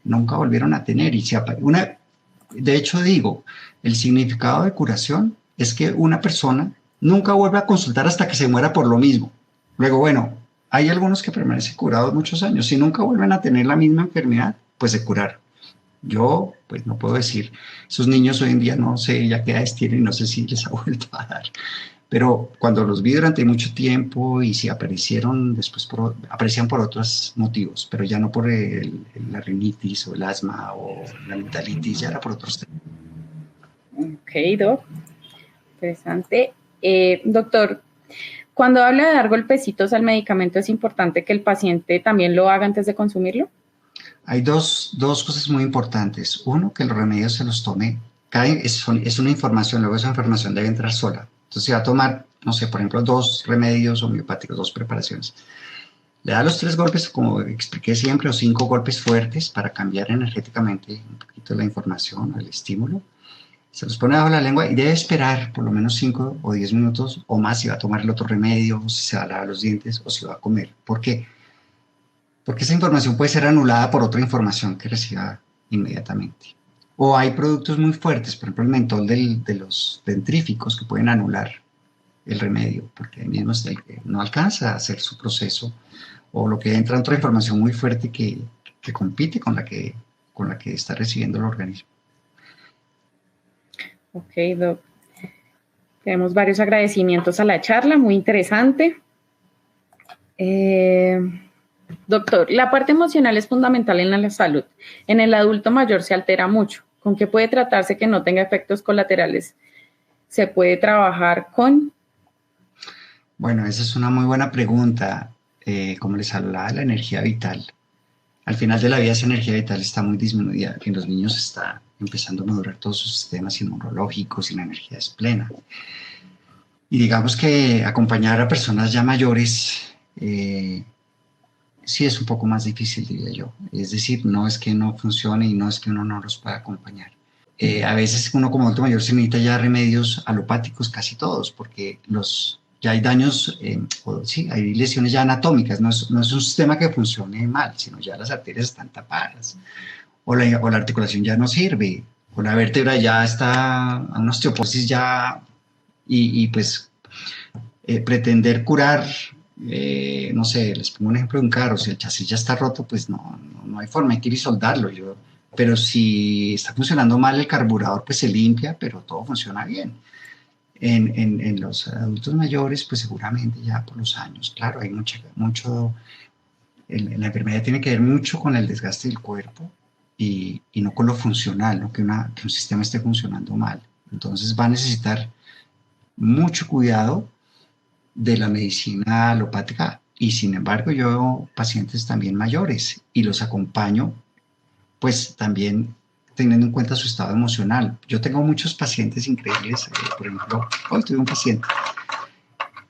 nunca volvieron a tener. De hecho, digo, el significado de curación es que una persona nunca vuelve a consultar hasta que se muera por lo mismo. Luego, bueno, hay algunos que permanecen curados muchos años. Si nunca vuelven a tener la misma enfermedad, pues se curaron. Yo, pues no puedo decir, esos niños hoy en día no sé ya qué edades tienen y no sé si les ha vuelto a dar. Pero cuando los vi durante mucho tiempo y si aparecieron después, aparecían por otros motivos, pero ya no por la rinitis o el asma o la amigdalitis, ya era por otros temas. Ok, doc. Interesante. Doctor, cuando habla de dar golpecitos al medicamento, ¿es importante que el paciente también lo haga antes de consumirlo? Hay dos cosas muy importantes. Uno, que los remedios se los tome. Es una información, luego esa información debe entrar sola. Entonces, se va a tomar, no sé, por ejemplo, 2 remedios homeopáticos, 2 preparaciones. Le da los 3 golpes, como expliqué siempre, o 5 golpes fuertes para cambiar energéticamente un poquito la información, el estímulo. Se los pone bajo la lengua y debe esperar por lo menos 5 o 10 minutos o más si va a tomar el otro remedio, o si se va a lavar los dientes o si va a comer. ¿Por qué? Porque esa información puede ser anulada por otra información que reciba inmediatamente. O hay productos muy fuertes, por ejemplo el mentol de los dentríficos que pueden anular el remedio, porque ahí mismo no alcanza a hacer su proceso, o lo que entra otra información muy fuerte que compite con la que está recibiendo el organismo. Ok, doc. Tenemos varios agradecimientos a la charla, muy interesante. Doctor, la parte emocional es fundamental en la salud. En el adulto mayor se altera mucho. ¿Con qué puede tratarse que no tenga efectos colaterales? ¿Se puede trabajar con? Bueno, esa es una muy buena pregunta. Como les hablaba, la energía vital. Al final de la vida esa energía vital está muy disminuida. En los niños está empezando a madurar todos sus sistemas inmunológicos y la energía es plena. Y digamos que acompañar a personas ya mayores sí es un poco más difícil, diría yo. Es decir, no es que no funcione y no es que uno no los pueda acompañar. A veces uno como adulto mayor se necesita ya remedios alopáticos, casi todos, porque ya hay daños, sí, hay lesiones ya anatómicas, no es un sistema que funcione mal, sino ya las arterias están tapadas, o la articulación ya no sirve, o la vértebra ya está a una osteoporosis ya, y pues pretender curar no sé, les pongo un ejemplo de un carro, si el chasis ya está roto, pues no hay forma, hay que ir y soldarlo. Pero si está funcionando mal el carburador, pues se limpia, pero todo funciona bien. En los adultos mayores, pues seguramente ya por los años, claro, hay mucho, la enfermedad tiene que ver mucho con el desgaste del cuerpo y no con lo funcional, ¿no? Que un sistema esté funcionando mal. Entonces va a necesitar mucho cuidado de la medicina alopática y sin embargo yo veo pacientes también mayores y los acompaño pues también teniendo en cuenta su estado emocional. Yo tengo muchos pacientes increíbles, por ejemplo, hoy tuve un paciente,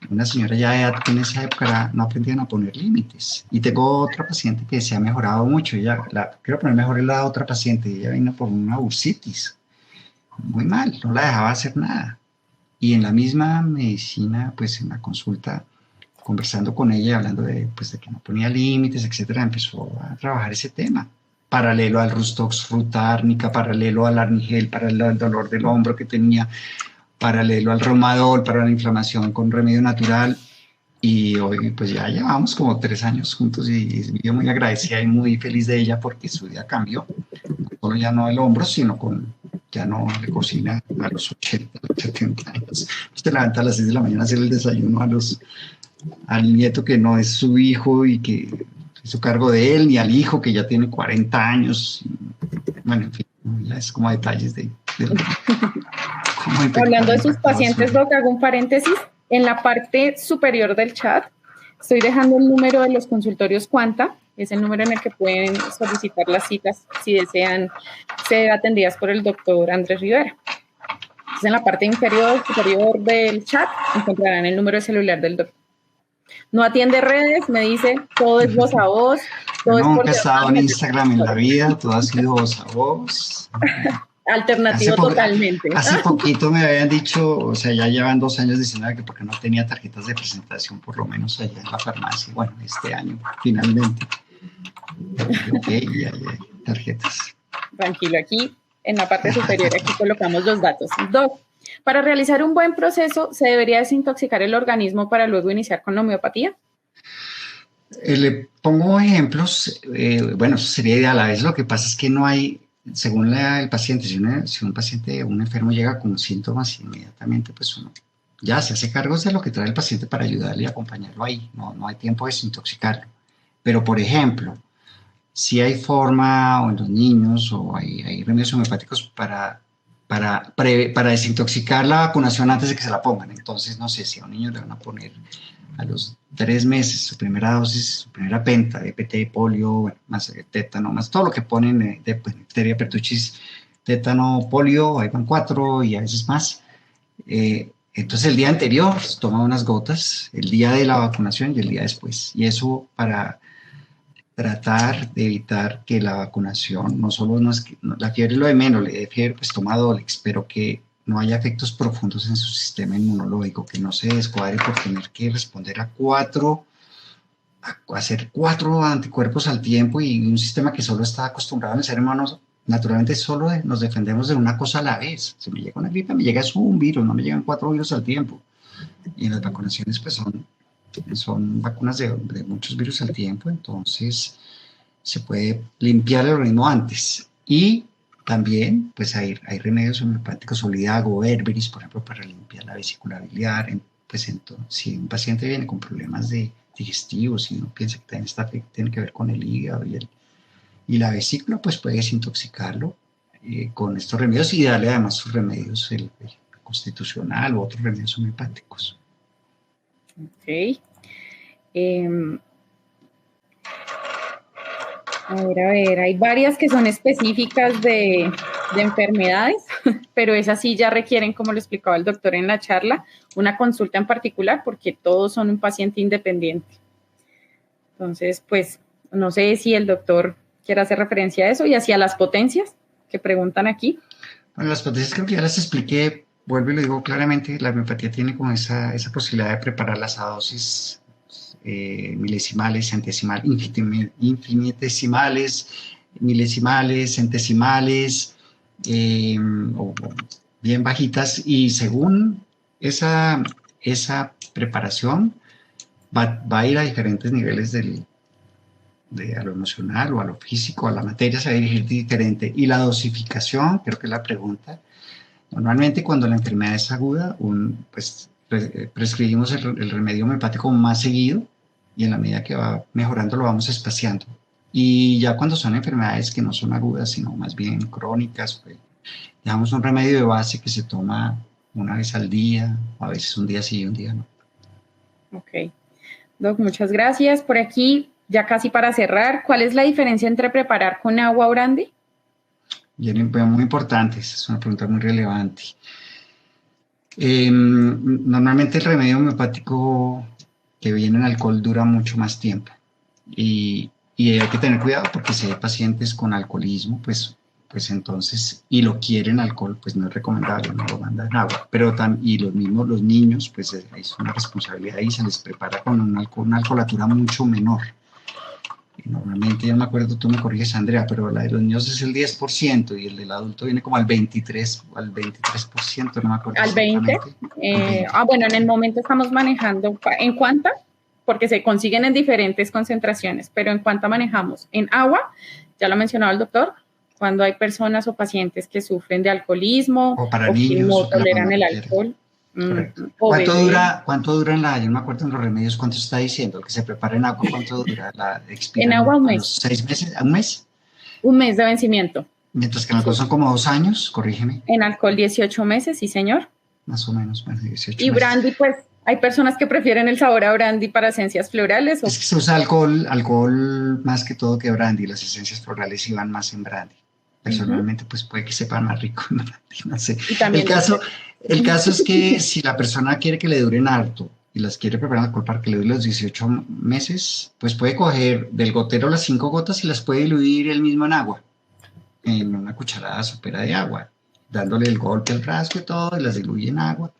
una señora ya de edad que en esa época no aprendían a poner límites. Y tengo otra paciente que se ha mejorado mucho. Quiero poner mejor la otra paciente, ella vino por una bursitis, muy mal, no la dejaba hacer nada. Y en la misma medicina, pues en la consulta, conversando con ella, hablando pues, de que no ponía límites, etcétera, empezó a trabajar ese tema. Paralelo al Rustox Frutárnica, paralelo al Arnigel, paralelo al dolor del hombro que tenía, paralelo al Romadol para la inflamación con remedio natural. Y hoy pues ya llevamos como 3 años juntos y yo muy agradecida y muy feliz de ella porque su vida cambió. Solo ya no el hombro, sino ya no le cocina a los 80, 70 años. Usted levanta a las 6 de la mañana a hacer el desayuno al nieto que no es su hijo y que hizo cargo de él, ni al hijo que ya tiene 40 años. Bueno, en fin, ya es como detalles de Hablando de sus pacientes, Doc, hago un paréntesis. En la parte superior del chat estoy dejando el número de los consultorios Cuanta, es el número en el que pueden solicitar las citas si desean ser atendidas por el doctor Andrés Rivera. Entonces, en la parte superior del chat encontrarán el número de celular del doctor. No atiende redes, me dice, todo es voz a voz. Todo nunca he estado en Instagram en la vida, todo ha sido voz a voz. Alternativo totalmente. Hace poquito me habían dicho, o sea, ya llevan 2 años diciendo que porque no tenía tarjetas de presentación, por lo menos allá en la farmacia. Bueno, este año, finalmente. Ok, ya hay tarjetas. Tranquilo, aquí en la parte superior, aquí colocamos los datos. Doc, para realizar un buen proceso, ¿se debería desintoxicar el organismo para luego iniciar con la homeopatía? Le pongo ejemplos, bueno, eso sería ideal. A veces lo que pasa es que no hay, según el paciente, si un paciente, un enfermo llega con síntomas, inmediatamente pues uno ya se hace cargo de lo que trae el paciente para ayudarle y acompañarlo ahí. No hay tiempo de desintoxicarlo. Pero, por ejemplo, si hay forma o en los niños o hay remedios homeopáticos para desintoxicar la vacunación antes de que se la pongan. Entonces, no sé si a un niño le van a poner a los 3 meses su primera dosis, su primera penta de EPT, polio, bueno, más tétano, más todo lo que ponen de difteria, pertusis, tétano, polio, ahí van 4 y a veces más. Entonces el día anterior toma unas gotas, el día de la vacunación y el día después. Y eso para tratar de evitar que la vacunación, no solo la fiebre es lo de menos, le dé fiebre, pues toma Dolex, pero que no haya efectos profundos en su sistema inmunológico, que no se descuadre por tener que responder a hacer 4 anticuerpos al tiempo y un sistema que solo está acostumbrado en el ser humano, naturalmente solo nos defendemos de una cosa a la vez. Si me llega una gripe, me llega un virus, no me llegan 4 virus al tiempo. Y en las vacunaciones pues son vacunas de muchos virus al tiempo, entonces se puede limpiar el organismo antes. Y también, pues hay remedios homeopáticos, Solidago, Herberis, por ejemplo, para limpiar la vesícula biliar. Pues entonces, si un paciente viene con problemas digestivos y uno piensa que también tiene que ver con el hígado y la vesícula, pues puede desintoxicarlo con estos remedios y darle además sus remedios, el constitucional u otros remedios homeopáticos. Ok. A ver, hay varias que son específicas de enfermedades, pero esas sí ya requieren, como lo explicaba el doctor en la charla, una consulta en particular porque todos son un paciente independiente. Entonces, pues, no sé si el doctor quiere hacer referencia a eso y hacia las potencias que preguntan aquí. Bueno, las potencias creo que ya las expliqué. Vuelvo y lo digo claramente, la homeopatía tiene como esa posibilidad de prepararlas a dosis milesimales, centesimales, infinitesimales, milesimales, centesimales, o bien bajitas, y según esa preparación va a ir a diferentes niveles a lo emocional o a lo físico, a la materia se va a dirigir diferente. Y la dosificación, creo que es la pregunta. Normalmente cuando la enfermedad es aguda, pues prescribimos el remedio homeopático más seguido y en la medida que va mejorando lo vamos espaciando. Y ya cuando son enfermedades que no son agudas, sino más bien crónicas, pues damos un remedio de base que se toma una vez al día, a veces un día sí y un día no. Ok. Doc, muchas gracias. Por aquí, ya casi para cerrar, ¿cuál es la diferencia entre preparar con agua o brandy? Bien, muy importante, esa es una pregunta muy relevante. Normalmente el remedio homeopático que viene en alcohol dura mucho más tiempo y hay que tener cuidado porque si hay pacientes con alcoholismo, pues entonces, y lo quieren alcohol, pues no es recomendable, no lo mandan en agua. Y los mismos, los niños, pues es una responsabilidad y se les prepara con una alcoholatura mucho menor. Y normalmente, yo me acuerdo, tú me corriges, Andrea, pero la de los niños es el 10% y el del adulto viene como al 23%, no me acuerdo Al 20. Bueno, en el momento estamos manejando, ¿en cuánta? Porque se consiguen en diferentes concentraciones, pero en cuánta manejamos. En agua, ya lo mencionaba el doctor, cuando hay personas o pacientes que sufren de alcoholismo o para o que niños, no toleran el alcohol. ¿Cuánto dura yo no me acuerdo en los remedios, cuánto está diciendo? El que se prepara en agua, ¿cuánto dura? En ¿Expiran agua un a mes. los 6 meses? ¿A un mes? Un mes de vencimiento. Mientras que en alcohol son como 2 años, corrígeme. En alcohol 18 meses, sí señor. Más o menos, bueno, 18 y meses. Brandy, pues hay personas que prefieren el sabor a brandy para esencias florales. Es que se usa alcohol más que todo que brandy, las esencias florales iban más en brandy. Personalmente, pues puede que sepan más rico en brandy, no sé. El caso es que si la persona quiere que le duren harto y las quiere preparar alcohol para que le dure los 18 meses, pues puede coger del gotero las 5 gotas y las puede diluir él mismo en agua, en una cucharada sopera de agua, dándole el golpe al frasco y todo, y las diluye en agua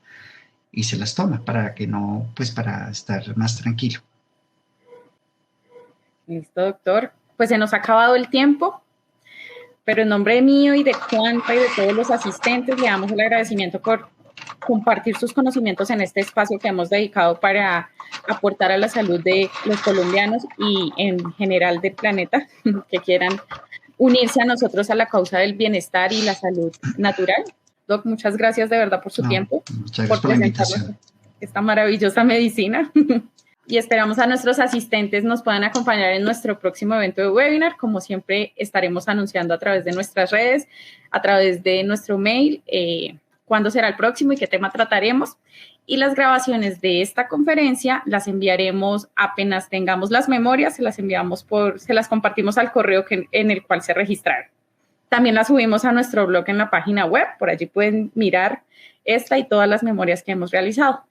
y se las toma para que no, pues para estar más tranquilo. Listo, doctor. Pues se nos ha acabado el tiempo, pero en nombre mío y de Cuanta y de todos los asistentes, le damos el agradecimiento por compartir sus conocimientos en este espacio que hemos dedicado para aportar a la salud de los colombianos y en general del planeta que quieran unirse a nosotros a la causa del bienestar y la salud natural. Doc, muchas gracias de verdad por su tiempo, muchas gracias por la invitación. Esta maravillosa medicina. Y esperamos a nuestros asistentes nos puedan acompañar en nuestro próximo evento de webinar. Como siempre, estaremos anunciando a través de nuestras redes, a través de nuestro mail, cuándo será el próximo y qué tema trataremos. Y las grabaciones de esta conferencia las enviaremos apenas tengamos las memorias, se las compartimos al correo en el cual se registraron. También las subimos a nuestro blog en la página web, por allí pueden mirar esta y todas las memorias que hemos realizado.